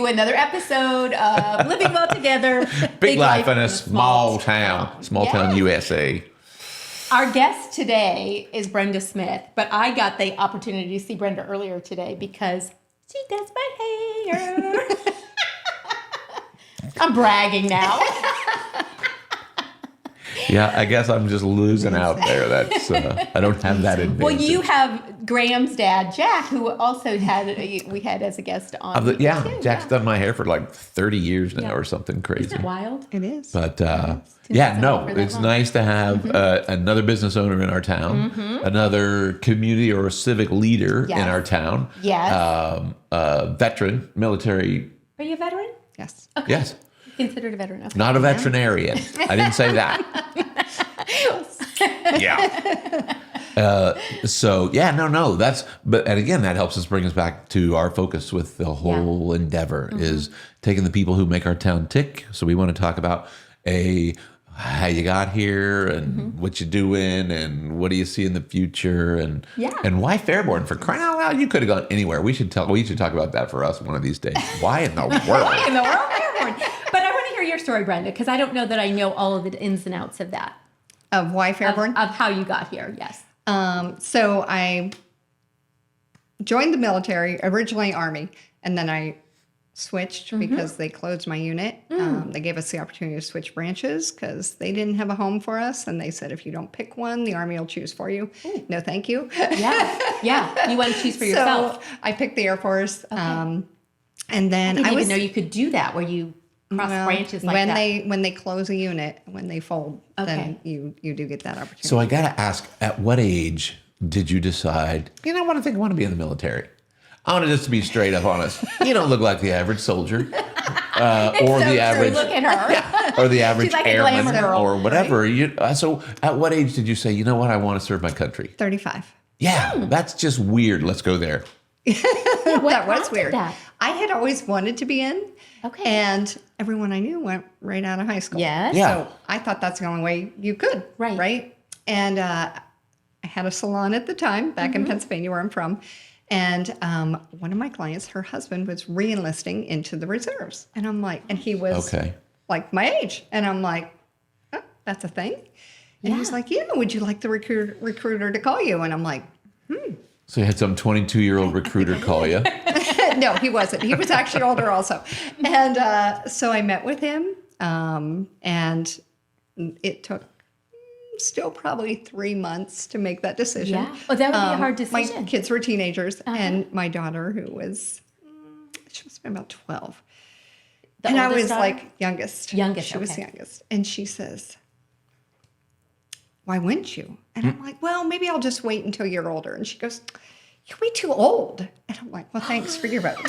to another episode of Living Well Together. Big life in a small town. Small town USA. Our guest today is Brenda Smith, but I got the opportunity to see Brenda earlier today because she does my hair. I'm bragging now. Yeah, I guess I'm just losing out there. That's I don't have that advantage. Well, you have Graham's dad, Jack, who also we had as a guest on. Jack's done my hair for like 30 years now or something crazy. Isn't that wild? It is. But it's nice to have another business owner in our town, another community or a civic leader in our town. Yes. Veteran, military. Are you a veteran? Yes. Okay. Yes. Considered a veteran. Okay. Not a veterinarian. I didn't say that. And again, that helps us bring us back to our focus with the whole endeavor is taking the people who make our town tick. So we want to talk about how you got here and what you're doing and what do you see in the future and why Fairborn, for crying out loud. You could have gone anywhere. We should talk about that for us one of these days. Why in the world? Why in the world Fairborn? But I want to hear your story, Brenda, because I don't know that I know all of the ins and outs of that. Of why Fairborn? Of how you got here, yes. So I joined the military, originally Army, and then I switched because they closed my unit. They gave us the opportunity to switch branches because they didn't have a home for us. And they said, if you don't pick one, the Army will choose for you. Ooh. No, thank you. Yeah. You want to choose for yourself. So I picked the Air Force. And then I didn't even know you could do that where you cross branches like that. When they close a unit, when they fold, then you do get that opportunity. So I got to ask, at what age did you decide, I want to be in the military? I want to just be straight up honest. You don't look like the average soldier, or the average. Look at her, or the average like airman, girl, or whatever. Right? So, at what age did you say, you know what, I want to serve my country? 35. Yeah, that's just weird. Let's go there. That was weird. I had always wanted to be in. Okay. And everyone I knew went right out of high school. Yes. Yeah. So I thought that's the only way you could. Right. And I had a salon at the time back in Pennsylvania where I'm from. And one of my clients, her husband was re-enlisting into the reserves. And I'm like, and he was like my age. And I'm like, oh, that's a thing. And he's like, yeah, would you like the recruiter to call you? And I'm like, So you had some 22-year-old recruiter call you. No, he wasn't. He was actually older also. And so I met with him. And it took still probably 3 months to make that decision. Yeah. Oh, that would be a hard decision. My kids were teenagers, and my daughter, who was, she must have been about 12. And I was like youngest. She was youngest. And she says, why wouldn't you? And I'm like, well, maybe I'll just wait until you're older. And she goes, you're way too old. And I'm like, well, thanks for your vote.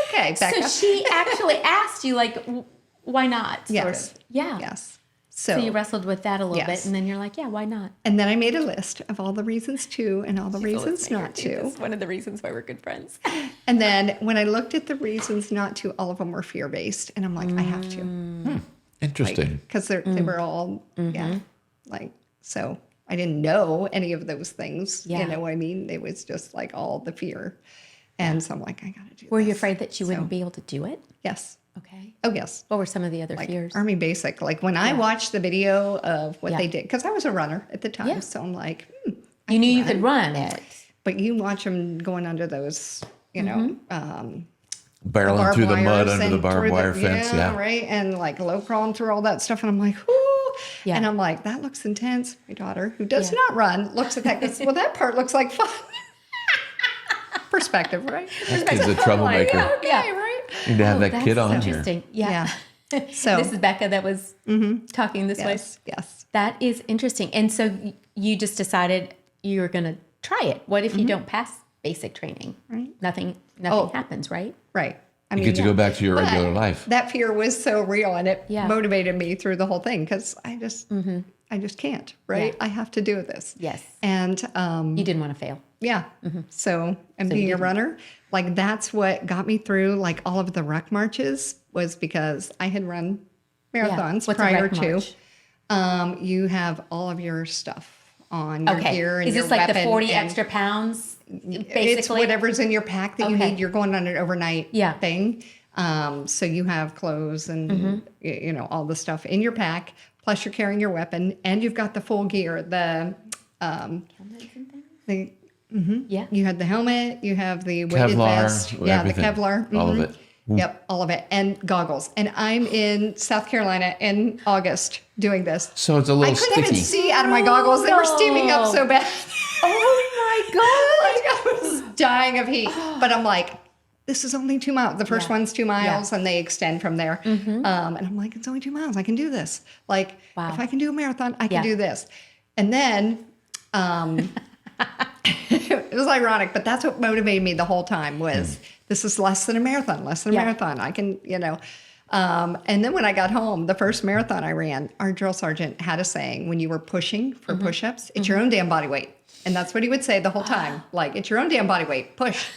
Okay, back up. So she actually asked you, like, why not? Yes. Yeah. Yes. So you wrestled with that a little bit, and then you're like, yeah, why not? And then I made a list of all the reasons to and all the reasons not to. That's one of the reasons why we're good friends. And then when I looked at the reasons not to, all of them were fear-based. And I'm like, I have to. Interesting. Because they were all, so I didn't know any of those things. Yeah. You know what I mean? It was just like all the fear. And so I'm like, I got to do this. Were you afraid that you wouldn't be able to do it? Yes. Okay. Oh, yes. What were some of the other fears? Army basic. Like when I watched the video of what they did, because I was a runner at the time. So I'm like, you knew you could run it. But you watch them going under those, barreling through the mud under the barbed wire fence. Yeah. Right. And like low crawling through all that stuff. And I'm like, whoo. Yeah. And I'm like, that looks intense. My daughter, who does not run, looks at that and goes, well, that part looks like fun. Perspective, right? That kid's a troublemaker. Like, okay, right? You need to have that kid on here. Interesting. Yeah. So this is Becca that was talking this way. Yes. That is interesting. And so you just decided you were going to try it. What if you don't pass basic training? Right. Nothing happens, right? Right. I You get to go back to your regular life. That fear was so real, and it motivated me through the whole thing because I just can't, right? Yeah. I have to do this. Yes. And you didn't want to fail. Yeah. So, and being a runner, like that's what got me through like all of the ruck marches was because I had run marathons prior to. You have all of your stuff on your gear and is your this like the weapon 40 extra pounds It's whatever's in your pack that you need. You're going on an overnight thing. So you have clothes and, all the stuff in your pack, plus you're carrying your weapon, and you've got the full gear. You had the helmet, you have the weighted vest. Yeah, everything. the Kevlar. All of it. Yep, all of it. And goggles. And I'm in South Carolina in August doing this. So it's a little I couldn't sticky. even see out of my goggles. They were steaming up so bad. Oh my God. I was dying of heat. But I'm like, this is only 2 miles. The first one's 2 miles and they extend from there. And I'm like, it's only 2 miles. I can do this. Like, if I can do a marathon, I can do this. And then it was ironic, but that's what motivated me the whole time was this is less than a marathon, I can, and then when I got home, the first marathon I ran, our drill sergeant had a saying, when you were pushing for push-ups, it's your own damn body weight. And that's what he would say the whole time. Like, it's your own damn body weight, push.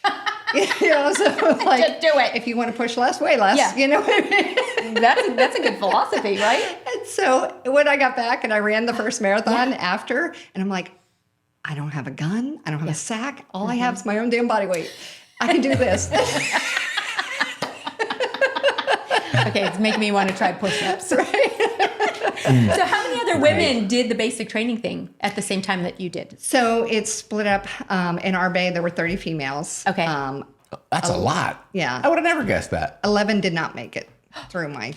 So like, just do it. If you want to push less, weigh less. You know what I mean? That's a good philosophy, right? And so when I got back and I ran the first marathon after, and I'm like, I don't have a gun. I don't have a sack. All I have is my own damn body weight. I can do this. Okay, it's making me want to try push-ups. Right? So how many other women did the basic training thing at the same time that you did? So it's split up. In our bay, there were 30 females. Okay. That's a lot. Yeah. I would have never guessed that. 11 did not make it through my,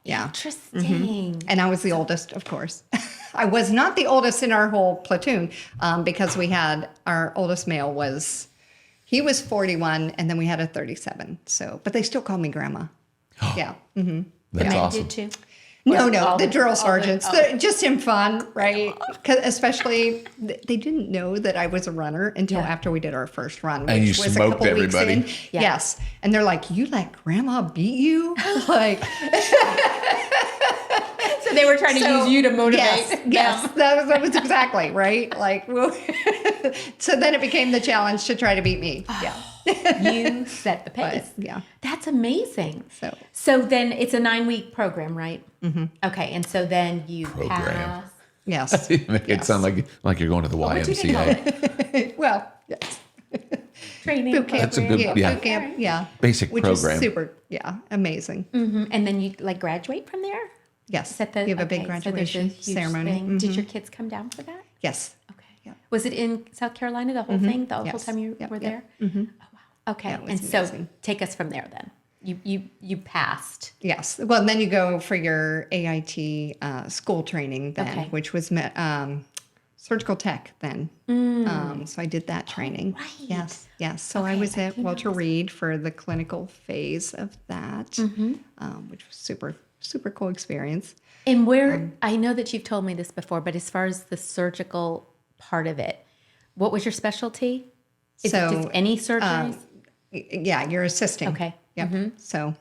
Interesting. And I was the oldest, of course. I was not the oldest in our whole platoon because we had, our oldest male he was 41 and then we had a 37. So, but they still called me grandma. Yeah. Mm-hmm. That's Men awesome. did too? No, the drill sergeants. They're just in fun, right? 'Cause especially, they didn't know that I was a runner until after we did our first run, And you which was a smoked couple everybody. weeks in. Yes. And they're like, you let grandma beat you? Like, So they were trying to use you to motivate. Yes, that was exactly, right? Like, so then it became the challenge to try to beat me. Yeah. You set the pace. Yeah. That's amazing. So. So then it's a 9-week program, right? Mm-hmm. Okay, and so then you pass. Yes. You make it sound like you're going to the YMCA. Well, yes. Training Boot camp. That's a good boot camp. Yeah. Basic Which program. is super, amazing. Mm-hmm. And then you graduate from there? Yes. You You have a big graduation so there's a huge ceremony. thing. Did your kids come down for that? Yes. Okay. Yeah. Was it in South Carolina, the whole thing, the whole Yes. time you were there? Mm-hmm. Oh, wow. Okay. Yeah, it was and so amazing. take us from there then. You passed. Yes. Well, then you go for your AIT school training then, which was surgical tech then. So I did that training. right. Yes. Yes. So I was at Walter Reed for the clinical phase of that, which was super cool experience. And where, I know that you've told me this before, but as far as the surgical part of it, what was your specialty? Is it just any surgeries? Yeah, you're assisting. Okay. Yep. So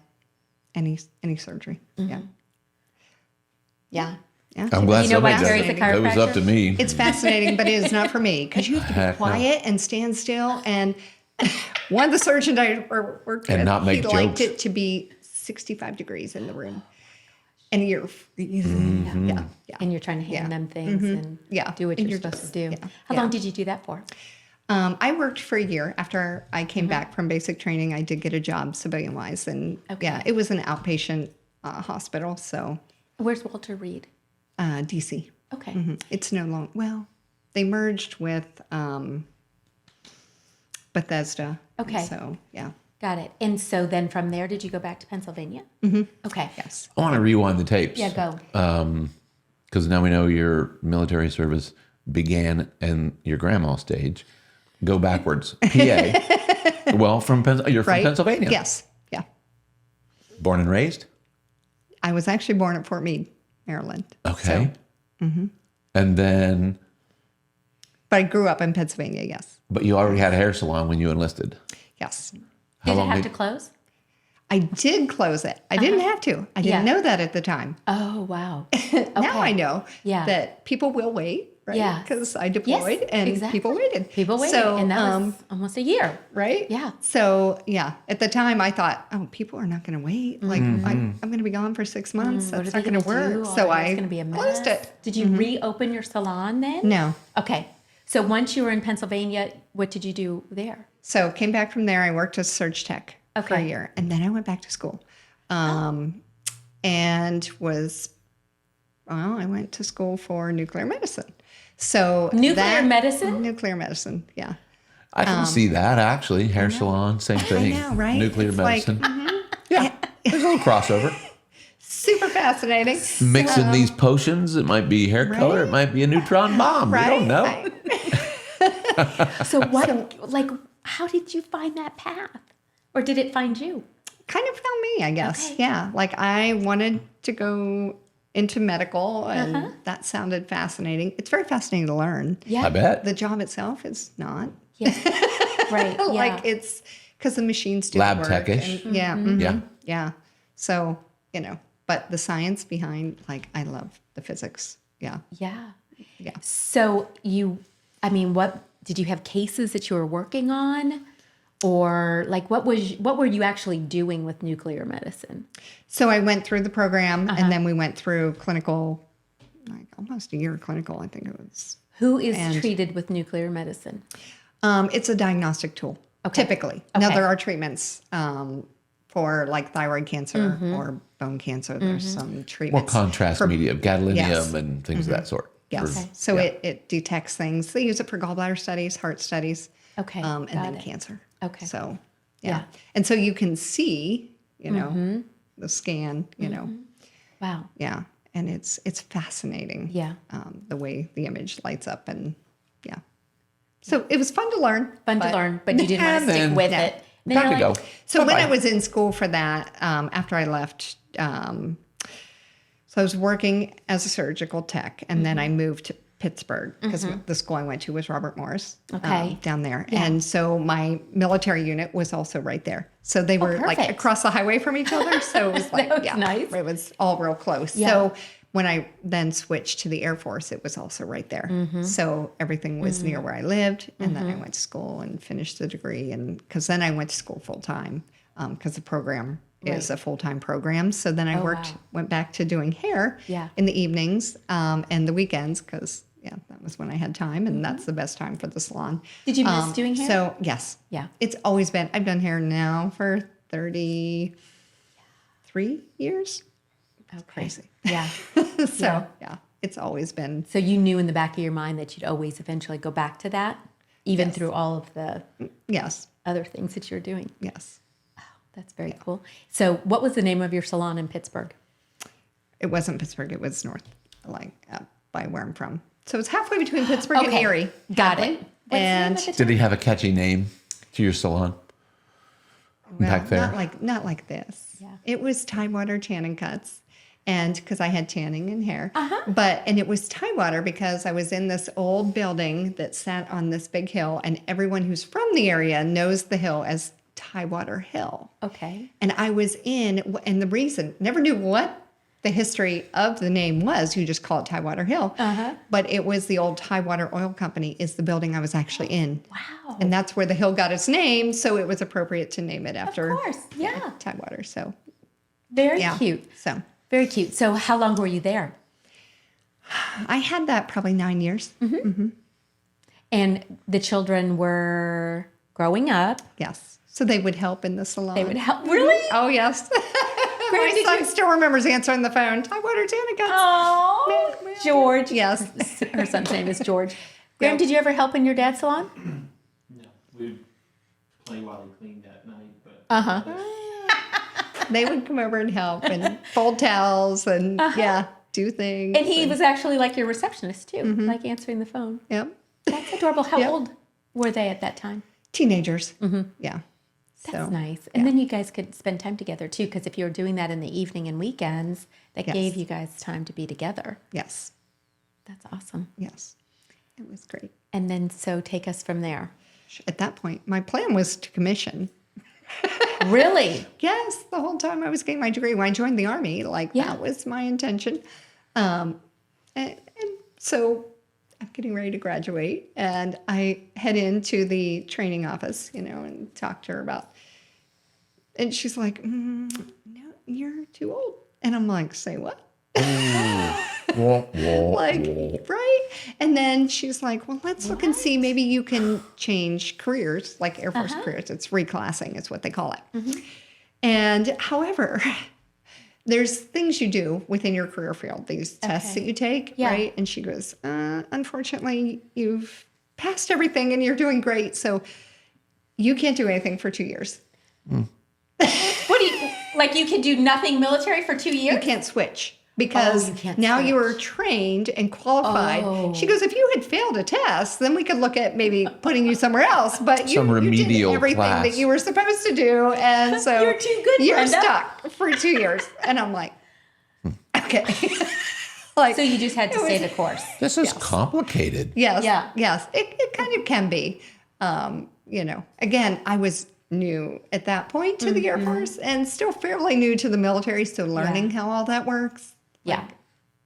any surgery. Yeah. Yeah. Yeah. I'm glad You know why somebody Terry's does a it. It was up to me. It's fascinating, but it is not for me because you have to Heck be no. quiet and stand still. And one of the surgeons I worked And with, not make he liked jokes. it to be 65 degrees in the room. And you're freezing. Mm-hmm. Yeah. Yeah. And you're trying to hand them things and do what And you're you're supposed just- to do. yeah. How Yeah. long did you do that for? I worked for a year after I came back from basic training. I did get a job civilian wise. And it was an outpatient hospital. So Where's Walter Reed? DC. Okay. It's no longer, well, they merged with Bethesda. Okay. So, yeah. Got it. And so then from there, did you go back to Pennsylvania? Mm-hmm. Okay. Yes. I want to rewind the tapes. Yeah, go. Because now we know your military service began in your grandma's stage. Go backwards. PA. Well, you're from Pennsylvania. Yes. Yeah. Born and raised? I was actually born at Fort Meade, Maryland. Okay. So, And then, but I grew up in Pennsylvania, yes. but you already had a hair salon when you enlisted. Yes. How Did it long have to close? I did close it. I didn't have to. I didn't know that at the time. Oh, wow. Now I know Yeah. that people will wait, right? Yeah. Because I deployed and exactly. people waited. People waited. So, and that was almost a year. right? Yeah. So, yeah, at the time I thought, oh, people are not going to wait. Like, I'm going to be gone for 6 months. What That's are not they going to gonna do? work. All So that is I gonna be a mess. closed it. Did you reopen your salon then? No. Okay. So once you were in Pennsylvania, what did you do there? So came back from there. I worked as surge tech for a year, and then I went back to school, and I went to school for nuclear medicine. So Nuclear medicine? Nuclear medicine, yeah. I can see that actually. Hair salon, same thing. I know, right? Nuclear It's medicine. Like, Yeah, there's a little crossover. super fascinating. Mixing these potions, it might be hair color, it might be a neutron bomb. Right? We don't know. So how did you find that path? Or did it find you? Kind of found me, I guess. Okay. Yeah. Like I wanted to go into medical, and that sounded fascinating. It's very fascinating to learn. Yeah. I bet. The job itself is not. Yeah. Right. Yeah. Like it's because the machines do Lab the work. tech-ish. And, yeah. Yeah. Yeah. So, but the science behind, like, I love the physics. Yeah. Yeah. Yeah. So what did you have cases that you were working on? Or like what were you actually doing with nuclear medicine? So I went through the program, and then we went through clinical, like almost a year of clinical, I think it was. Who is treated with nuclear medicine? It's a diagnostic tool, typically. Now, Okay. there are treatments for like thyroid cancer or bone cancer. There's some More treatments. contrast media, gadolinium Yes. and things of that sort. Yes. So it detects things. They use it for gallbladder studies, heart studies, Okay. and got then it. cancer. Okay. So, Yeah. yeah. And so you can see, the scan, Wow. yeah. And it's fascinating. Yeah. The way the image lights up, and yeah. So it was fun to learn. Fun to learn, but you didn't want to stick then- with No. it. Then Time you're to like, go. So when Bye-bye. I was in school for that, after I left, so I was working as a surgical tech, and then I moved to Pittsburgh because the school I went to was Robert Morris Okay. down there. And so my military unit was also right there. So they were like perfect. across the highway from each other. So it was like, That was nice. it was all real close. Yeah. So when I then switched to the Air Force, it was also right there. So everything was near where I lived. And then I went to school and finished the degree. And because then I went to school full time because the program is a full-time program. So then I went back to doing hair in the evenings and the weekends because, that was when I had time. And that's the best time for the salon. Did you miss doing hair? So, yes. Yeah. It's always been, I've done hair now for 33 years. Okay. Crazy. Yeah. So, yeah, it's always been. So you knew in the back of your mind that you'd always eventually go back to that, even through all of the Yes. other things that you're doing. Yes. That's very cool. So what was the name of your salon in Pittsburgh? It wasn't Pittsburgh. It was north, like up by where I'm from. So it's halfway between Pittsburgh and Erie. Got halfway. it. What's the name And of the Did he have a catchy name to your salon? Back there? not like this. Yeah. It was Tidewater Tanning Cuts. And because I had tanning and hair. And it was Tidewater because I was in this old building that sat on this big hill, and everyone who's from the area knows the hill as Tidewater Hill. Okay. And I was in, and the reason, never knew what the history of the name was. You just call it Tidewater Hill. But it was the old Tidewater Oil Company is the building I was actually in. Wow. And that's where the hill got its name. So it was appropriate to name it after Of course. Yeah. Tidewater. So, Very yeah. cute. So Very cute. So how long were you there? I had that probably 9 years. And the children were growing up. Yes. So they would help in the salon. They would help. Really? Oh, yes. My did son you- still remembers answering the phone. Tidewater Tanning Cuts. Oh, George. Yes. Her son's name is George. Graham, did you ever help in your dad's salon? No, we'd play while he cleaned at night, but They would come over and help and fold towels and, do things. And he was actually like your receptionist too, like answering the phone. Yep. That's adorable. How Yep. old were they at that time? Teenagers. Yeah. That's nice. And then you guys could spend time together too, because if you were doing that in the evening and weekends, that Yes. gave you guys time to be together. Yes. That's awesome. Yes. It was great. And then so take us from there. At that point, my plan was to commission. Really? Yes, the whole time I was getting my degree when I joined the Army, that was my intention. And so I'm getting ready to graduate, and I head into the training office, and talk to her about. And she's like, "No, you're too old." And I'm like, "Say what?" Like, right? And then she's like, well, let's look and see. Maybe you can change careers, like Air Force careers. It's reclassing is what they call it. And however, there's things you do within your career field, these tests that you take, right? And she goes, unfortunately, you've passed everything and you're doing great. So you can't do anything for 2 years. What do you, like you can do nothing military for 2 years? You can't switch. Because you are trained and qualified. Oh. She goes, if you had failed a test, then we could look at maybe putting you somewhere else. But you did everything that you were supposed to do. And so you're too good, you're Brenda. stuck for 2 years. And I'm like, okay. Like, So you just had to stay the course. This is complicated. yes. Yeah. Yes. It kind of can be. Again, I was new at that point to the Air Force and still fairly new to the military. So learning how all that works. Yeah.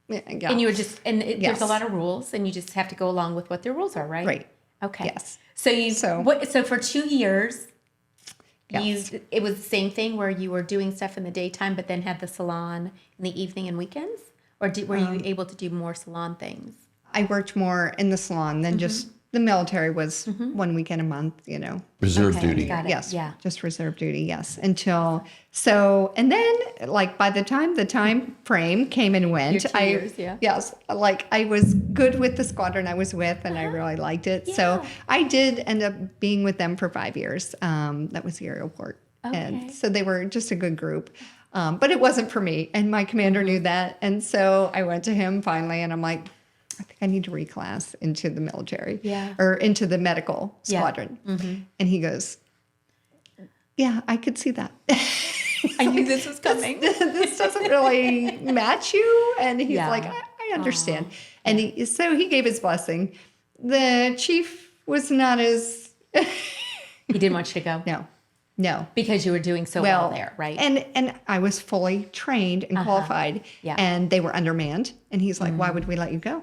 Yeah. And you were just, there's a lot of rules and you just have to go along with what the rules are, right? Right. Okay. Yes. So for 2 years, Yes. it was the same thing where you were doing stuff in the daytime, but then had the salon in the evening and weekends? Or were you able to do more salon things? I worked more in the salon than just the military was 1 weekend a month, Reserve duty. Got it. Yes. Yeah. Just reserve duty. Yes. And then like by the time frame came and went, Your 2 years, yeah. Yes. Like I was good with the squadron I was with and I really liked it. So I did end up being with them for 5 years. That was the aerial port. Okay. And so they were just a good group. But it wasn't for me. And my commander knew that. And so I went to him finally and I'm like, I think I need to reclass into the military or into the medical squadron. And he goes, yeah, I could see that. I knew this was coming. This doesn't really match you. And he's like, I understand. And so he gave his blessing. The chief was not as... He didn't want you to go? No. Because you were doing so well there, right? And I was fully trained and qualified. Yeah. And they were undermanned. And he's like, why would we let you go?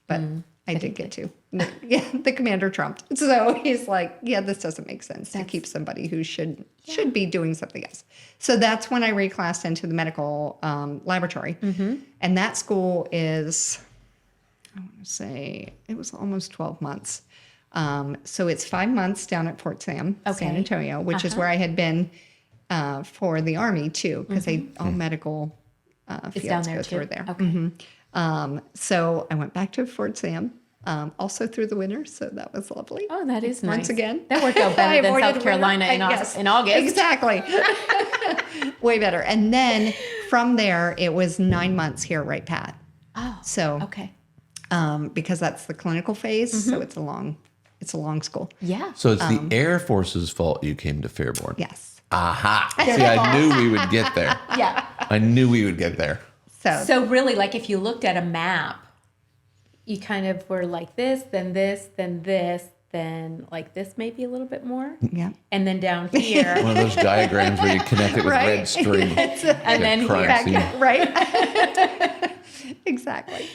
But I did get to. The commander trumped. So he's like, yeah, this doesn't make sense to keep somebody who should be doing something else. So that's when I reclassed into the medical laboratory. And that school is, I want to say, it was almost 12 months. So it's 5 months down at Fort Sam, San Antonio, which is where I had been for the Army too, because all medical fields down there go too. through there. Okay. So I went back to Fort Sam, also through the winter, so that was lovely. Oh, that is nice. Once again. That worked out I better than avoided South Carolina in August. Exactly. Way better. And then from there, it was 9 months here, right, Pat? Oh, So, okay. because that's the clinical phase, so it's a long school. Yeah. So it's the Air Force's fault you came to Fairborn. Yes. Aha. See, I knew we would get there. Yeah. I knew we would get there. So really, like if you looked at a map, you kind of were like this, then this, then this, then like this maybe a little bit more. Yeah. And then down here. One of those diagrams where you connect it with Right. red string. And then crime here. scene. Right. Exactly.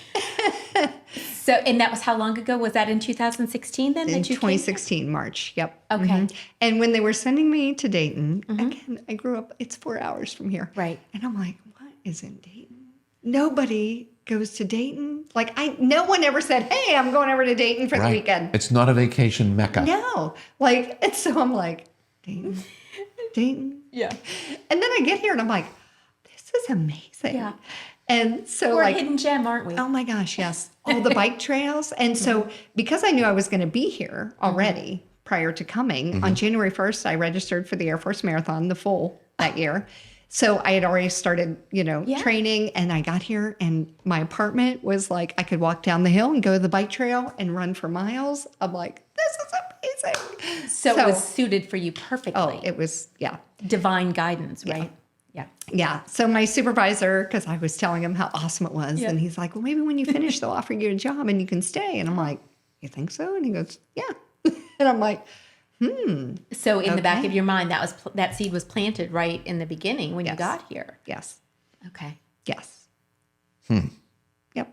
So, and that was how long ago? Was that in 2016 then? In that you came? 2016, March. Yep. Okay. And when they were sending me to Dayton, again, I grew up, it's 4 hours from here. Right. And I'm like, what is in Dayton? Nobody goes to Dayton. Like, no one ever said, hey, I'm going over to Dayton for the weekend. It's not a vacation mecca. No. Like, and so I'm like, Dayton? Dayton? Yeah. And then I get here and I'm like, this is amazing. Yeah. And so We're like, a hidden gem, aren't we? oh my gosh, yes. All the bike trails. And so because I knew I was going to be here already prior to coming, on January 1st, I registered for the Air Force Marathon, the full that year. So I had already started, training, and I got here and my apartment was like, I could walk down the hill and go to the bike trail and run for miles. I'm like, this is amazing. So it was suited for you perfectly. Oh, it was, yeah. Divine guidance, right? Yeah. Yeah. So my supervisor, because I was telling him how awesome it was, and he's like, well, maybe when you finish, they'll offer you a job and you can stay. And I'm like, you think so? And he goes, yeah. And I'm like, So in the back of your mind, that seed was planted right in the beginning when you Yes. got here. yes. Okay. Yes. Yep.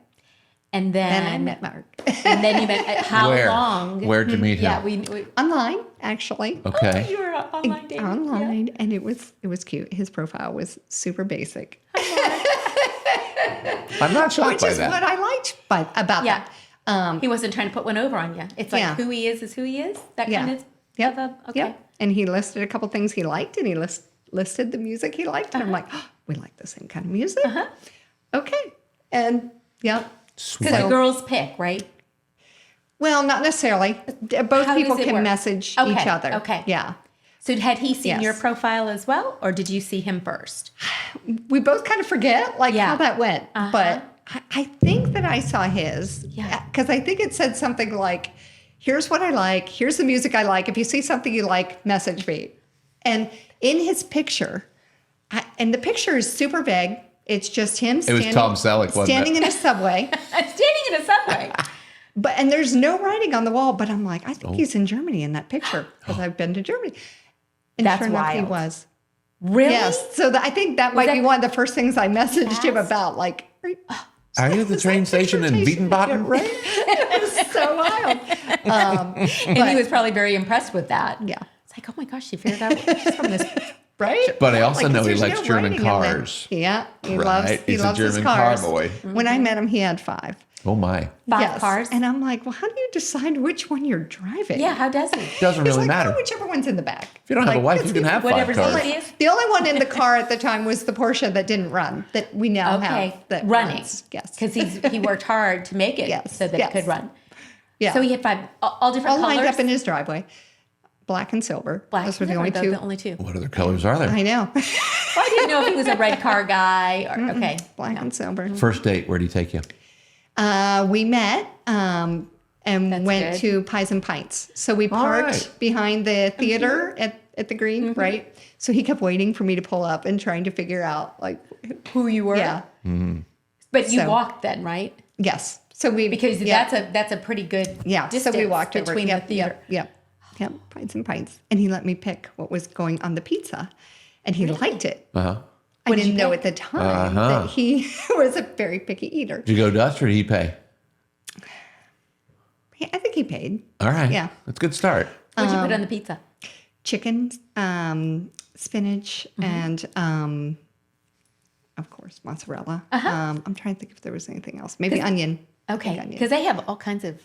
And Then I then, met Mark. and then you met, how Where? long? Where'd you meet him? Yeah, we Online, actually. Okay. you were online dating. Online. And it was cute. His profile was super basic. I'm not shocked which by is that. what I liked about Yeah. that. He wasn't trying to put one over on you. It's like Yeah. who he is who he is. That Yeah. kind of Yep. okay. Yep. And he listed a couple things he liked, and he listed the music he liked. And I'm like, oh, we like the same kind of music. Okay. And yeah. Sweet. Because the girls pick, right? Well, not necessarily. Both How people does it can work? message Okay, each other. okay. Yeah. So had he seen Yes. your profile as well, or did you see him first? We both kind of forget Yeah. how that went. But I think that I saw his. Yeah. Because I think it said something like, here's what I like. Here's the music I like. If you see something you like, message me. And in his picture, and the picture is super vague. It's just him was standing, Tom Selleck, wasn't it? standing in a subway. Standing in a subway. And there's no writing on the wall, but I'm like, I think he's in Germany in that picture because I've been to Germany. And That's sure enough, he wild. was. Really? Yes. So I think that might be one of the first things I messaged him about. Like, Are you at the train station in Bietenbaden? right? It was so wild. And he was probably very impressed with that. Yeah. It's like, oh my gosh, she figured out she's from this. Right? But I also know 'cause he there's likes no German writing in there. cars. Yeah. He Right. loves, he He's a loves his German car cars. boy. When I met him, he had 5. Oh my. 5 cars. And I'm like, well, how do you decide which one you're driving? Yeah, how does he? Doesn't He's really like, matter. oh, whichever one's in the back. If you don't have a wife, it's you can have 5 Whatever's cars. in it is. The only one in the car at the time was the Porsche that didn't run, that we now Okay. have. That Running. runs. Yes. Because he worked hard to make it Yes, so that yes. it could run. Yeah. So he had 5, all different all colors. lined up in his driveway. Black and silver. Black. Those were the No, only those 2. are the only 2. What other colors are there? I know. Well, I didn't know if he was a red car guy or okay. Black and silver. First date, where'd he take you? We met and went good. to Pies and Pints. So we parked right. behind the theater at the Green, right? So he kept waiting for me to pull up and trying to figure out like Who you were. yeah. But you So- walked then, right? Yes. So we Because yeah. that's a pretty good Yeah, distance so we walked over between yep, the theater. Yep. Pints and Pints. And he let me pick what was going on the pizza. And he liked it. Uh-huh. I didn't know at the time that he was a very picky eater. Did you go Dutch or did he pay? I think he paid. All right. Yeah. That's a good start. What'd you put on the pizza? Chicken, spinach, and of course mozzarella. I'm trying to think if there was anything else. Maybe onion. Okay, Onion. because they have all kinds of.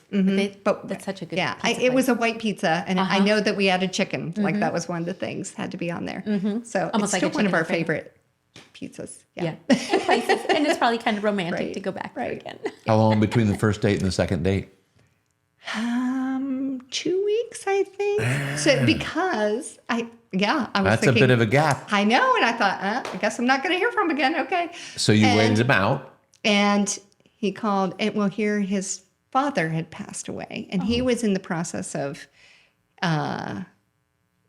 But that's such a good. Yeah, pizza it place. was a white pizza, and I know that we added chicken. Like that was one of the things had to be on there. So Almost it's like a still one of chicken our Alfredo. favorite pizzas. yeah. In places, and it's probably kind of romantic Right, to go back there right. again. How long between the first date and the second date? 2 weeks, I think. So because I was That's thinking, a bit of a gap. I know, and I thought, I guess I'm not going to hear from him again. Okay. So you And- waited him out. And he called, and well, here his father had passed away, and he was in the process of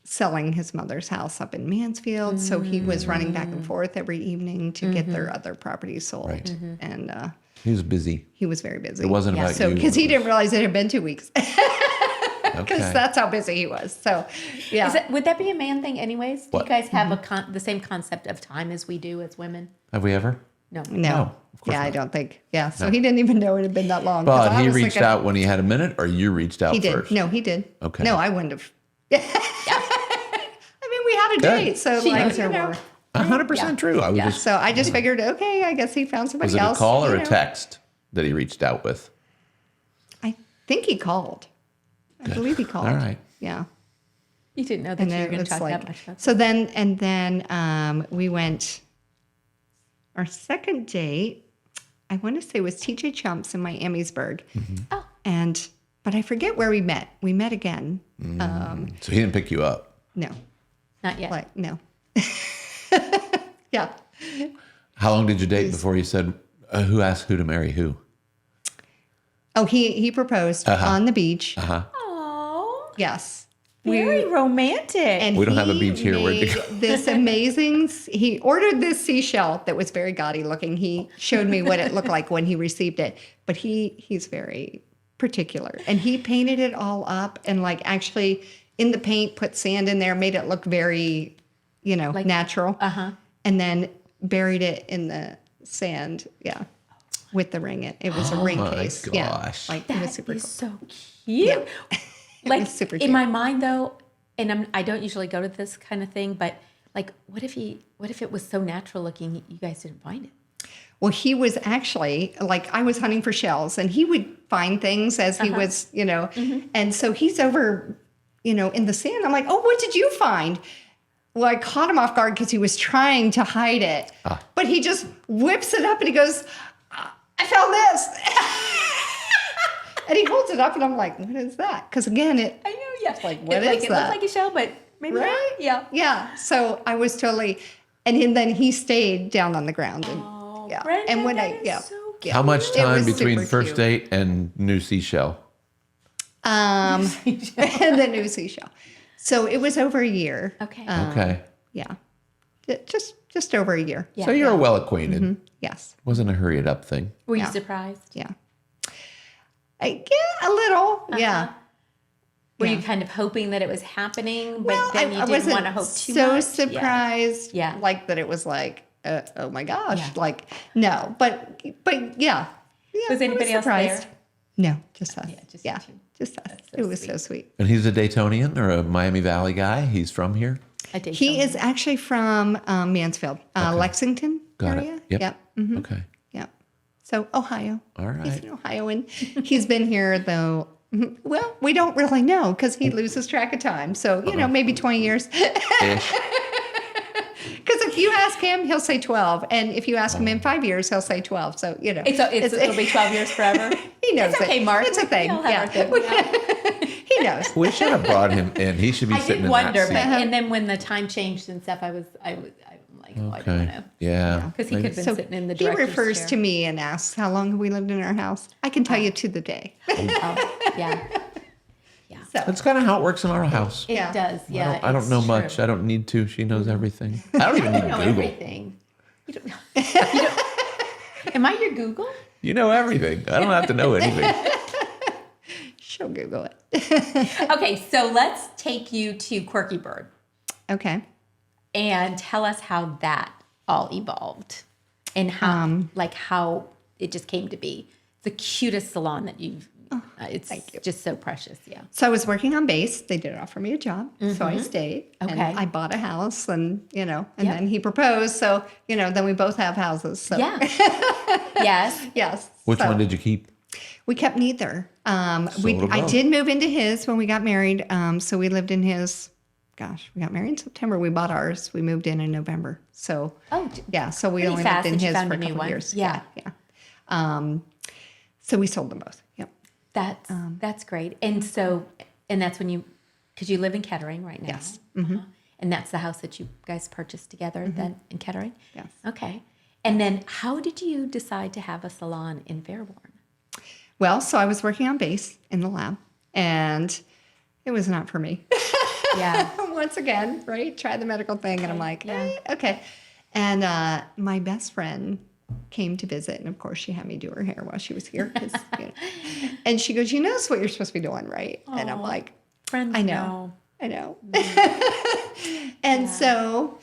selling his mother's house up in Mansfield. So he was running back and forth every evening to get their other properties sold. Right. And He was busy. he was very busy. It wasn't about so you. because he didn't realize it had been 2 weeks. Because Okay. that's how busy he was. So, yeah. Would that be a man thing, anyways? Do What? you guys have the same concept of time as we do as women? Have we ever? No. No. of course Yeah, I not. don't think. Yeah. So he didn't even know it had been that long. 'cause But I he was reached thinking- out when he had a minute, or you reached out He did. first? No, he did. Okay. No, I wouldn't have. I mean, we had a Good. date, so She like, knows her you know. worth. 100% true. I was just. So I just figured, okay, I guess he found somebody Was it a else. call or you a know. text that he reached out with? I think he called. I believe he called. All right. Yeah. You didn't know that And you were then going to it's talk like, that much about so then we went, our second date, I want to say was TJ Chumps in Miamisburg. Oh. But I forget where we met. We met again. So he didn't pick you up. No, Not yet. like, no. Yeah. How long did you date before you said, who asked who to marry who? Oh, he proposed on the beach. Oh, Yes. very romantic. And We don't have a he beach here. Where'd you made go? this amazing. He ordered this seashell that was very gaudy looking. He showed me what it looked like when he received it, but he's very particular, and he painted it all up and like actually in the paint put sand in there, made it look very, natural. And then buried it in the sand. Yeah, with the ring. It was a ring my case. gosh. Yeah, like it was that super is cool. so cute. Yeah. Like was super in cute. my mind though, and I don't usually go to this kind of thing, but like, what if it was so natural looking, you guys didn't find it? Well, he was actually like, I was hunting for shells and he would find things as he was, and so he's over, in the sand. I'm like, oh, what did you find? Well, I caught him off guard because he was trying to hide it, but he just whips it up and he goes, I found this. And he holds it up and I'm like, what is that? Because again, I know, yeah. It's like, what is that? It looked like a shell, but maybe not. Yeah. Yeah. So I was totally, and then he stayed down on the ground. And, yeah. Brenda, and when that is so cute. How much It time was between super first cute. date and new seashell? And the new seashell. So it was over a year. Okay. Okay. Yeah. Just over a year. Yeah. So you're well acquainted. Yes. Wasn't a hurried up thing. Were you Yeah. surprised? Yeah. Yeah, a little. Yeah. Were Yeah. you kind of hoping that it was happening, but Well, then you I didn't wasn't want to hope too so much? surprised. Yeah. Like that it was like, oh my gosh. Yeah. Like, no. But yeah. Was I anybody else surprised. there? No, just us. Yeah, just you two. just us. so It was sweet. so sweet. And he's a Daytonian or a Miami Valley guy. He's from here. I did. He is actually from Mansfield, Lexington Got area. it. Yep. Yep. Mhm. Okay. Yep. So Ohio. All He's right. an Ohioan. He's been here though. Well, we don't really know because he loses track of time. So maybe 20 years. Ish. Because if you ask him, he'll say 12, and if you ask him in 5 years, he'll say 12. So it'll be 12 years forever. He knows It's okay, it. Mark. It's a thing. We all have Yeah. our thing. He knows. We should have brought him in. He should be I sitting did in wonder, that but seat. and then when the time changed and stuff, I'm like, oh, I don't Okay. know. Yeah. Because he could have been So sitting in the he director's refers chair. to me and asks how long have we lived in our house. I can tell you to the day. Oh, yeah. So That's kind of how it works in our house. It Yeah. does, yeah. I don't it's know true. much. I don't need to. She knows everything. I don't even need I know Google. everything. You don't, am I your Google? You know everything. I don't have to know anything. she'll Google it. Okay, so let's take you to Quirky Bird Okay. and tell us how that all evolved and how it just came to be. The cutest salon that you've. It's thank you. just so precious. Yeah. So I was working on base. They did offer me a job. So I stayed. Okay. And I bought a house and Yep. then he proposed. So, then we both have houses. So Yeah. Yes. yes. Which So one did you keep? we kept neither. I both. did move into his when we got married. So we lived in his, we got married in September. We bought ours. We moved in November. So Oh, yeah. So we pretty only fast lived in that you his found for a a new couple one. years. Yeah. Yeah. So we sold them both. Yep. that's great. And that's when because you live in Kettering right now. Yes. And that's the house that you guys purchased together then in Kettering? Yes. Okay. And then how did you decide to have a salon in Fairborn? Well, so I was working on base in the lab and it was not for me. Yeah. Once again, right? Try the medical thing. And I'm like, okay. And my best friend came to visit. And of course, she had me do her hair while she was here. 'Cause, And she goes, that's what you're supposed to be doing, right? And I'm like, Friends I know. And so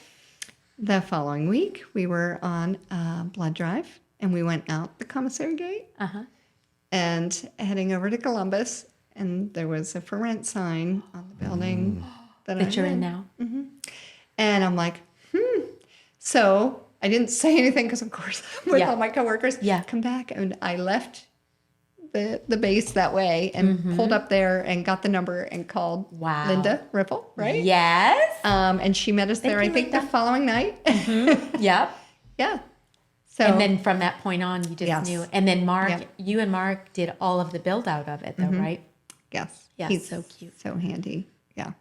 the following week, we were on a blood drive and we went out the commissary gate and heading over to Columbus. And there was a for rent sign on the building That you're in now? And I'm like, So I didn't say anything because, of course, with all my coworkers, come back. And I left the base that way and pulled up there and got the number and called Linda Ripple, right? Yes. And she met us there, I think, the following night. Yep. Yeah. So And then from that point on, you just Yes. knew. And then Mark, Yep. you and Mark did all of the build out of it, though, right? yes, Yeah, he's so cute. so handy. Yeah.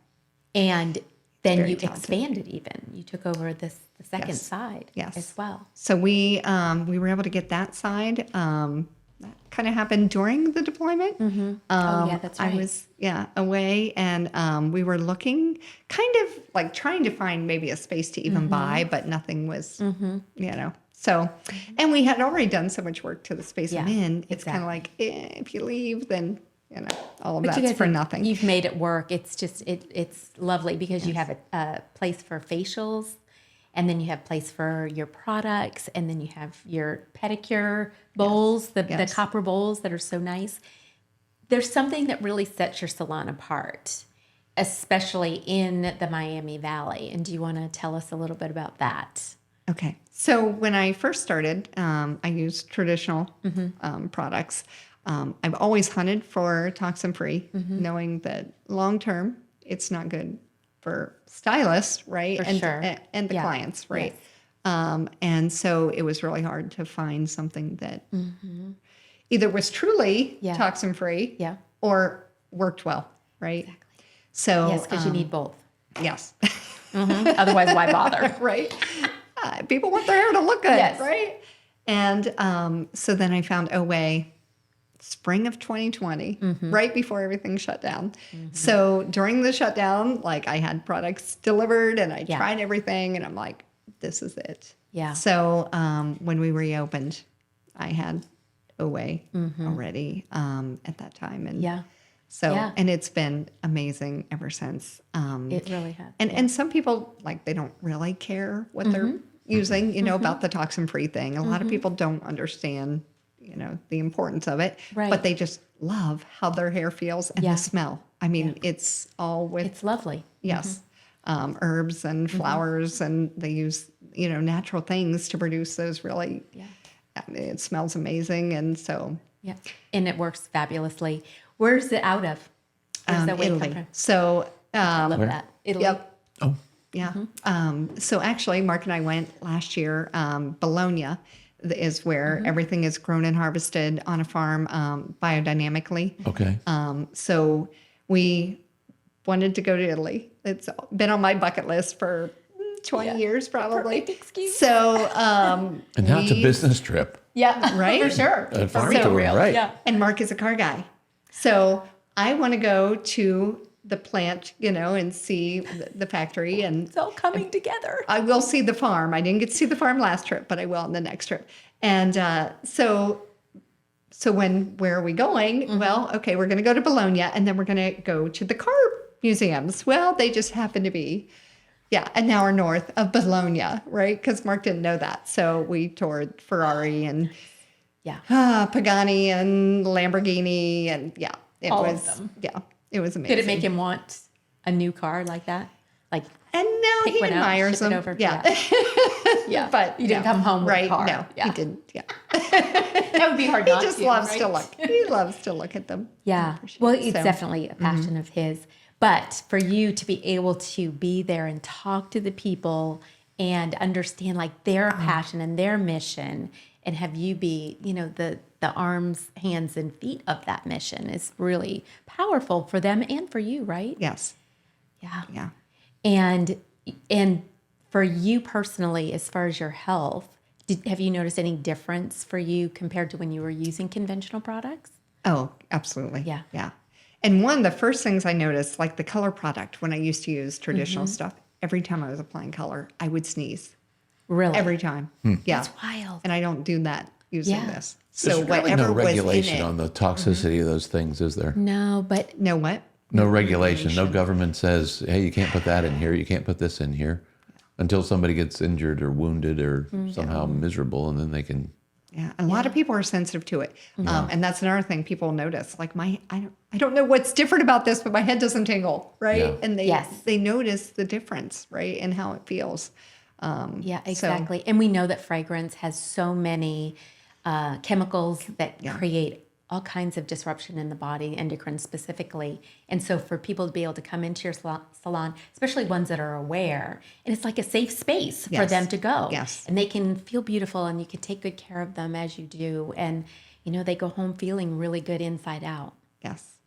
And then Very you talented. expanded even. You took over the second Yes. side Yes. as well. So we were able to get that side. That kind of happened during the deployment. Oh, yeah, that's right. I was away, and we were looking, kind of like trying to find maybe a space to even buy, but nothing was, So, and we had already done so much work to the space I'm in. It's kind of like if you leave, then all of But you that's guys for have- nothing. You've made it work. It's just it's lovely because you have a place for facials, and then you have place for your products, and then you have your pedicure bowls, the copper bowls that are so nice. There's something that really sets your salon apart, especially in the Miami Valley. And do you want to tell us a little bit about that? Okay. So when I first started, I used traditional products. I've always hunted for toxin-free, knowing that long-term, it's not good for stylists, right? For sure. And the clients, right? Yes. And so it was really hard to find something that either was truly toxin-free or worked well, right? Exactly. So yes, because you need both. Yes. Otherwise, why bother? Right. People want their hair to look good, right? And so then I found OWAY spring of 2020, right before everything shut down. So during the shutdown, like I had products delivered and I tried everything and I'm like, this is it. Yeah. So when we reopened, I had OWAY already at that time. And so, and it's been amazing ever since. It really has. And some people, like, they don't really care what they're using, you know, about the toxin-free thing. A lot of people don't understand, you know, the importance of it, but they just love how their hair feels and the smell. I mean, it's all with... It's lovely. Yes. Herbs and flowers, and they use, you know, natural things to produce those really... I mean, it smells amazing, and so... Yeah, and it works fabulously. Where's it out of? Where's that Italy. come from? So... I love that. Italy. Yep. Oh. Yeah. So actually, Mark and I went last year. Bologna is where everything is grown and harvested on a farm biodynamically. Okay. So we wanted to go to Italy. It's been on my bucket list for 20 years, probably. Perfect excuse. So, and now it's a business trip. Yeah, right? For sure. A farm For tour, real. right? Yeah. And Mark is a car guy. So I want to go to the plant, you know, and see the factory, and It's all coming together. I will see the farm. I didn't get to see the farm last trip, but I will on the next trip. And so where are we going? Well, okay, we're going to go to Bologna, and then we're going to go to the car museums. Well, they just happen to be, an hour north of Bologna, right? Because Mark didn't know that. So we toured Ferrari and Pagani and Lamborghini, and it All was of them. It was amazing. Did it make him want a new car like that? Like, and no, pick he one out, admires ship it them. over? Yeah. But you didn't come home with right, a car. No, Yeah. he didn't. Yeah. That would be hard not He just to, loves right? to look. He loves to look at them. Yeah. Well, it's definitely a passion of his. But for you to be able to be there and talk to the people and understand like their passion and their mission, and have you be, you know, the arms, hands, and feet of that mission is really powerful for them and for you, right? Yes. Yeah. Yeah. And for you personally, as far as your health, have you noticed any difference for you compared to when you were using conventional products? Oh, absolutely. Yeah. Yeah. And one of the first things I noticed, like the color product, when I used to use traditional stuff, every time I was applying color, I would sneeze. Really? Every time. Yeah. That's wild. And I don't do that using this. So There's really whatever no was in regulation it. on the toxicity of those things, is there? No, but No what? No regulation. No government says, hey, you can't put that in here. You can't put this in here until somebody gets injured or wounded or somehow miserable, and then they can. Yeah, a lot of people are sensitive to it, and that's another thing people notice. Like I don't know what's different about this, but my head doesn't tingle, right? Yeah. And they notice the difference, right, and how it feels. yeah, exactly. And we know that fragrance has so many chemicals that create all kinds of disruption in the body, endocrine specifically. And so for people to be able to come into your salon, especially ones that are aware, and it's like a safe space for them to go. Yes. And they can feel beautiful, and you can take good care of them as you do. And, you know, they go home feeling really good inside out. Yes.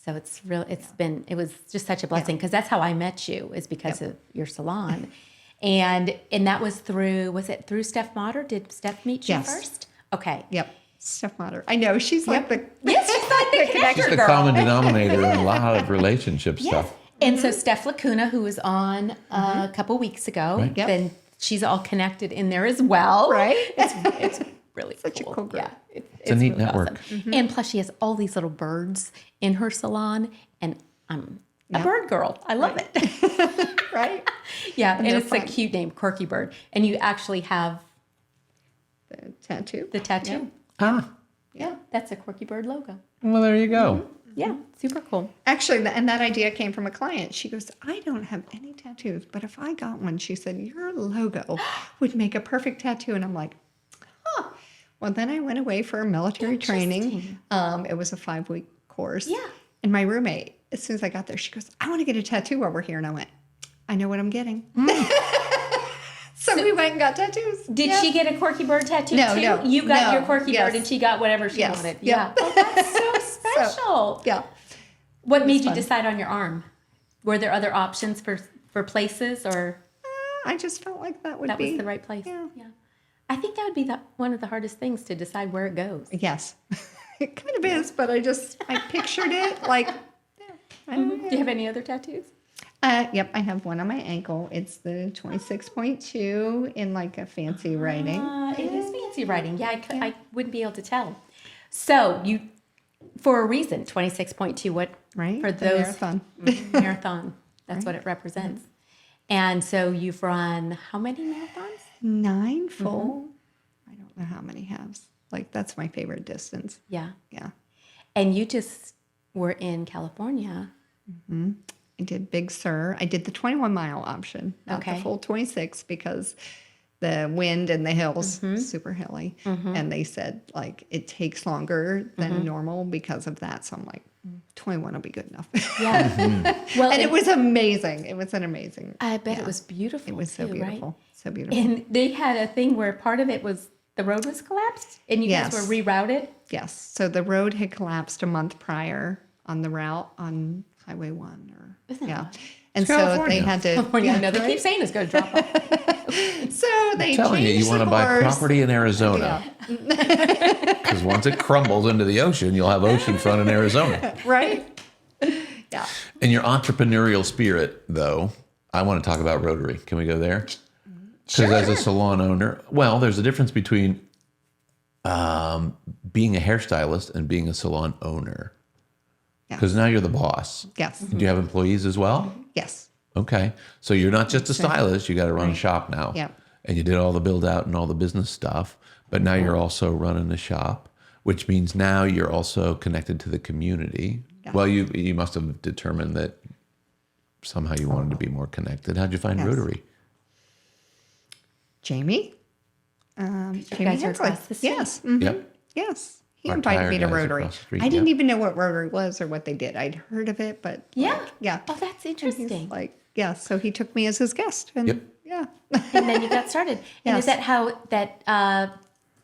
So it was just such a blessing, because that's how I met you, is because of your salon. And that was it through Steph Motter? Did Steph meet you first? Okay. Yep. Steph Motter. I know she's like the Yes, she's like the connector It's the girl. common denominator in a lot of relationship stuff. And so Steph Lacuna, who was on a couple weeks ago, Right. then she's all connected in there as well. Right? It's really Such a cool group. Yeah, It's a neat network. Awesome. And plus, she has all these little birds in her salon, and I'm a bird girl. I love it. right? Yeah, and they're it's fun. a cute name, Quirky Bird. And you actually have The tattoo. the tattoo. Ah, Yeah, that's a Quirky Bird logo. well, there you go. Yeah, super cool. Actually, and that idea came from a client. She goes, I don't have any tattoos, but if I got one, she said, your logo would make a perfect tattoo. And I'm like, huh. Well, then I went away for a military training. It was a 5-week course. Yeah. And my roommate, as soon as I got there, she goes, I want to get a tattoo while we're here. And I went, I know what I'm getting. So we went and got tattoos. Did she get a Quirky Bird tattoo No, too? no, You got no, your Quirky yes. Bird and she got whatever she Yes, wanted. yeah. Yeah. Oh, that's so special. Yeah. What made you fun. decide on your arm? Were there other options for places, or I just felt like that would that be was the right place? Yeah. I think that would be one of the hardest things to decide where it goes. Yes. It kind of is, but I pictured it like, I don't know. Do you have any other tattoos? Yep, I have one on my ankle. It's the 26.2 in like a fancy writing. It is fancy writing. Yeah, I wouldn't be able to tell. So you, for a reason, 26.2. What Right? for The those marathon. marathon? That's what it represents. And so you've run how many marathons? 9 full. I don't know how many halves. Like that's my favorite distance. Yeah. Yeah. And you just were in California. I did Big Sur. I did the 21-mile option, not the Okay. full 26 because the wind and the hills super hilly. And they said like it takes longer than normal because of that. So I'm like, 21 will be good enough. Yeah. Well, And it was amazing. It was an amazing. I bet it was beautiful. It was so too, beautiful. Right? So beautiful. And they had a thing where part of it was the road was collapsed and you guys Yes. were rerouted. Yes. So the road had collapsed a month prior on the route on Highway 1 or Isn't it yeah. nice? And so California. they had to California, I know they right? keep saying it's going to drop off. So they Telling you, changed you want the to buy course. property in Arizona because once it crumbles into the ocean, you'll have oceanfront in Arizona. Right? Yeah. In your entrepreneurial spirit, though, I want to talk about Rotary. Can we go there? Because as a salon owner, well, there's a difference between being a hairstylist and being a salon owner. Yeah. Because now you're the boss. Yes. Do you have employees as well? Yes. Okay. So you're not just a stylist, you got to run a shop now. Yep. And you did all the build out and all the business stuff, but now you're also running a shop, which means now you're also connected to the community. Yeah. Well, you must have determined that somehow you wanted to be more connected. How'd you find Yes. Rotary? Jamie? You Jamie guys are Hensley. across the street. Yes. Mhm. Yep. Yes. He Our invited tire me to guys Rotary. across the street, I didn't yep. even know what Rotary was or what they did. I'd heard of it, but Yeah. yeah. Oh, that's And he's interesting. like, yeah. So he took me as his guest. And Yep. yeah. And then you got started. And is Yes. that how that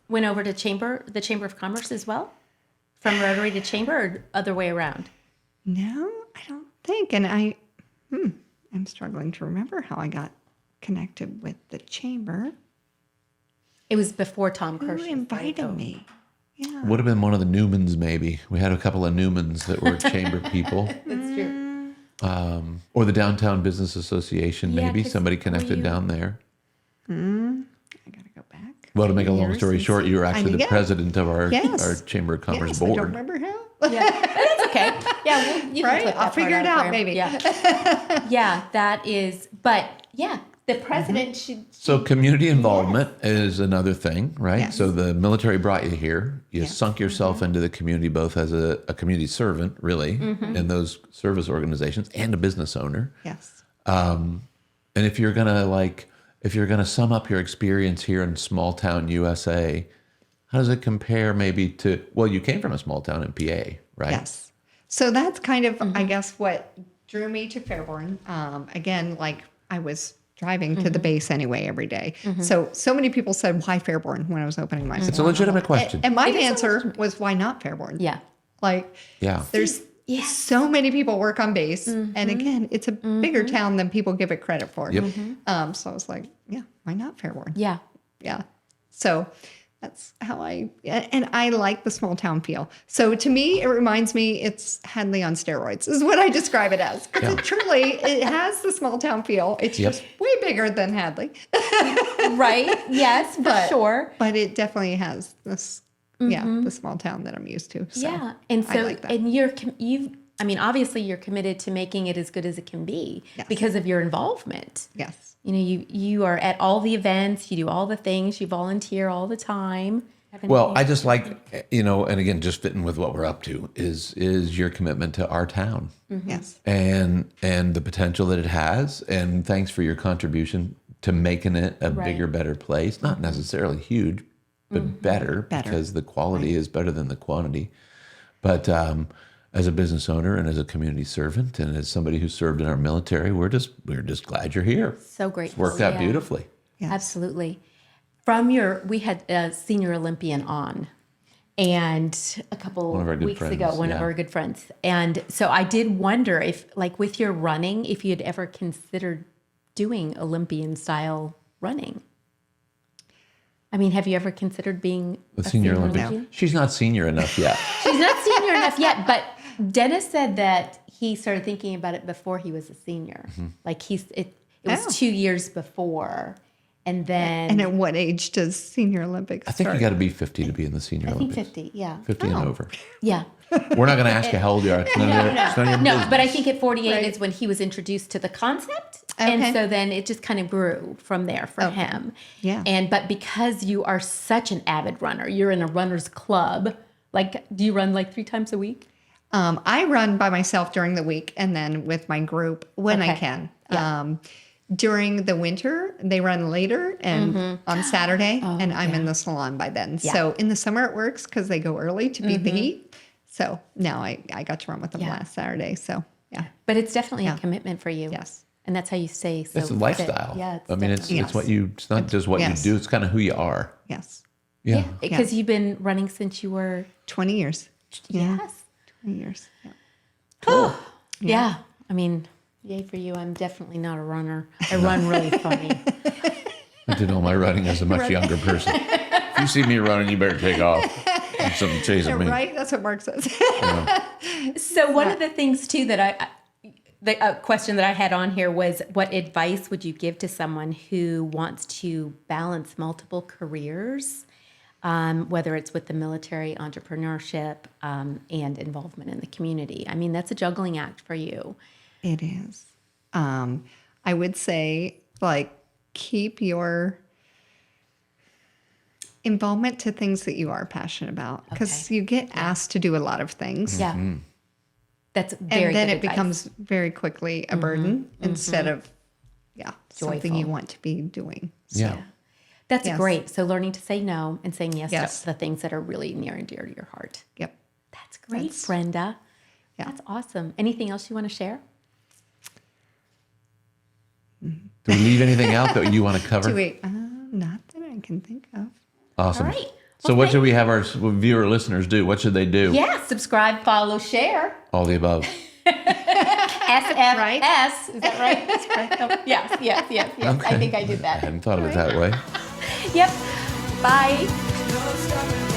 went over to the Chamber of Commerce as well? From Rotary to Chamber or other way around? No, I don't think. And I'm struggling to remember how I got connected with the chamber. It was before Tom Who Kirsch. invited me? Yeah. Would have been one of the Newmans, maybe. We had a couple of Newmans that were chamber people. That's true. Or the Downtown Business Association, Yeah, maybe. 'cause Somebody were connected you- down there. I got to go back. Well, to make a long Years story since- short, you were actually the yeah. president of our Yes. Chamber of Commerce Yes, I board. don't remember how. Yeah, but it's okay. Yeah, well, you can Right? clip that I'll part figure it out, for- maybe. Yeah, yeah, that is. But yeah, the president should. So community involvement is another thing, right? Yes. So the military brought you here. You Yes. sunk yourself into the community, both as a community servant, really, in those service organizations, and a business owner. Yes. And if you're gonna sum up your experience here in small town USA, how does it compare maybe to? Well, you came from a small town in PA, right? Yes. So that's kind of, I guess, what drew me to Fairborn. Again, like I was driving to the base anyway every day. So many people said, why Fairborn when I was opening my salon? It's a legitimate question. And my It is a answer legitimate- was, why not Fairborn? Yeah. Like, Yeah. there's so many people work on base. And again, it's a bigger town than people give it credit for. Yep. So I was like, yeah, why not Fairborn? Yeah. Yeah. So that's how and I like the small town feel. So to me, it reminds me it's Hadley on steroids is what I describe it as. Because it has the small town feel. It's Yep. just way bigger than Hadley. Right. Yes, for sure. But it definitely has this, the small town that I'm used to. So Yeah, and I so like that. and I mean, obviously, you're committed to making it as good as it can be Yes. because of your involvement. Yes. You know, you are at all the events, you do all the things, you volunteer all the time. Well, I just like, and again, just fitting with what we're up to is your commitment to our town. Yes. And the potential that it has. And thanks for your contribution to making it a bigger, better place. Not necessarily huge, but better because the quality is better than the quantity. But as a business owner and as a community servant and as somebody who served in our military, we're just glad you're here. So great. It's worked out beautifully. Yes. Absolutely. We had a senior Olympian on, and a couple weeks ago, one of our good friends. And so I did wonder if, like with your running, if you'd ever considered doing Olympian style running. I mean, have you ever considered being a senior Olympian? No. She's not senior enough yet. She's not senior enough yet, but Dennis said that he started thinking about it before he was a senior. Like it was 2 years before. And then... And at what age does Senior Olympics I think start? you got to be 50 to be in the Senior Olympics. I think 50, yeah. 50 and over. Yeah. We're not going to ask you how old you are. It's none of your business. But I think at 48 is when he was introduced to the concept. Okay. And so then it just kind of grew from there for him. Yeah. But because you are such an avid runner, you're in a runner's club. Like, do you run like 3 times a week? I run by myself during the week and then with my group when I can. Yeah. During the winter, they run later and on Saturday, and I'm in the salon by then. Yeah. So in the summer it works because they go early to beat the heat. So now I got to run with them last Saturday. So yeah. But it's definitely a commitment for you. Yes. And that's how you stay so It's a fit. lifestyle. Yeah. I mean, it's what you. It's not just what you do. It's kind of who you are. Yes. Yeah. Because you've been running since you were... 20 years. Yes. 20 years. Yeah. Cool. Yeah. I mean... Yay for you. I'm definitely not a runner. I run really funny. I did all my running as a much younger person. If you see me running, you better take off. Do something chasing me. Right? That's what Mark says. So one of the things too that the question that I had on here was, what advice would you give to someone who wants to balance multiple careers, whether it's with the military, entrepreneurship, and involvement in the community? I mean, that's a juggling act for you. It is. I would say, like, keep your involvement to things that you are passionate about, because you get asked to do a lot of things. Yeah. That's very And then good it advice. becomes very quickly a burden instead of, something Joyful. you want to be doing. Yeah. That's Yes. great. So learning to say no and saying yes, Yes. to the things that are really near and dear to your heart. Yep. That's great, That's- Brenda. Yeah. That's awesome. Anything else you want to share? Do we leave anything out that you want to cover? Not that I can think of. Awesome. All right. So what should we have our viewer listeners do? What should they do? Yeah, subscribe, follow, share. All the above. SFS. Right? Is that right? That's right. Oh, yes. Okay. I think I did I that. hadn't thought of it that way. Yep. Bye.